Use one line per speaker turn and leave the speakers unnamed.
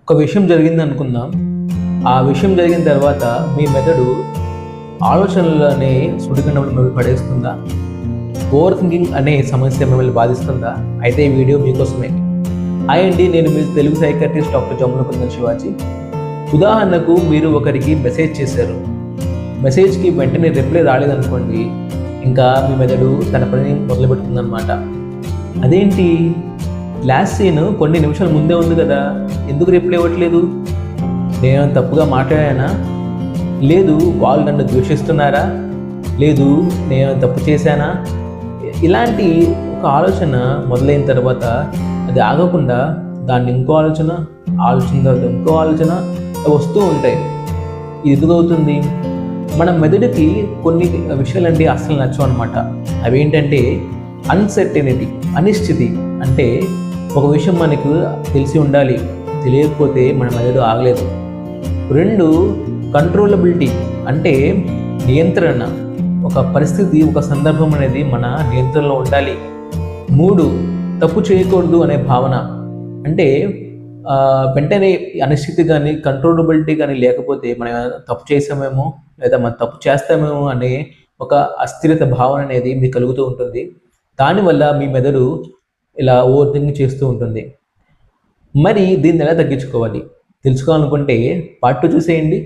ఒక విషయం జరిగింది అనుకుందాం. ఆ విషయం జరిగిన తర్వాత మీ మెదడు ఆలోచనలనే సుడిగుండంలో మిమ్మల్ని పడేస్తుందా? ఓవర్ థింకింగ్ అనే సమస్య మిమ్మల్ని బాధిస్తుందా? అయితే ఈ వీడియో మీకోసమే. హాయ్ అండి, నేను మీ తెలుగు సైకాట్రిస్ట్ డాక్టర్ జమ్ములకుందన్ శివాజీ. ఉదాహరణకు మీరు ఒకరికి మెసేజ్ చేశారు. మెసేజ్కి వెంటనే రిప్లై రాలేదనుకోండి, ఇంకా మీ మెదడు తన పనిని మొదలుపెడుతుందన్నమాట. అదేంటి, లాస్ట్ సీన్ కొన్ని నిమిషాల ముందే ఉంది కదా, ఎందుకు రిప్లై ఇవ్వట్లేదు? నేను తప్పుగా మాట్లాడానా? లేదు వాళ్ళు నన్ను ద్వేషిస్తున్నారా? లేదు నేను తప్పు చేశానా? ఇలాంటి ఒక ఆలోచన మొదలైన తర్వాత అది ఆగకుండా దాన్ని ఇంకో ఆలోచన తర్వాత ఇంకో ఆలోచన వస్తూ ఉంటాయి. ఇది ఎందుకు అవుతుంది? మన మెదడుకి కొన్ని విషయాలంటే అస్సలు నచ్చవు అనమాట. అవేంటంటే అన్సర్టెనిటీ, అనిశ్చితి. అంటే ఒక విషయం మనకు తెలిసి ఉండాలి, తెలియకపోతే మన మెదడు ఆగలేదు. 2, కంట్రోలబిలిటీ, అంటే నియంత్రణ. ఒక పరిస్థితి, ఒక సందర్భం అనేది మన నియంత్రణలో ఉండాలి. 3, తప్పు చేయకూడదు అనే భావన. అంటే వెంటనే అనిశ్చితి కానీ కంట్రోలబిలిటీ కానీ లేకపోతే మనం తప్పు చేసామేమో లేదా మనం తప్పు చేస్తామేమో అనే ఒక అస్థిరత భావన అనేది మీకు కలుగుతూ ఉంటుంది. దానివల్ల మీ మెదడు ఇలా ఓవర్ థింకింగ్ చేస్తూ ఉంటుంది. మరి దీన్ని ఎలా తగ్గించుకోవాలి తెలుసుకోవాలనుకుంటే పార్ట్ 2 చూసేయండి.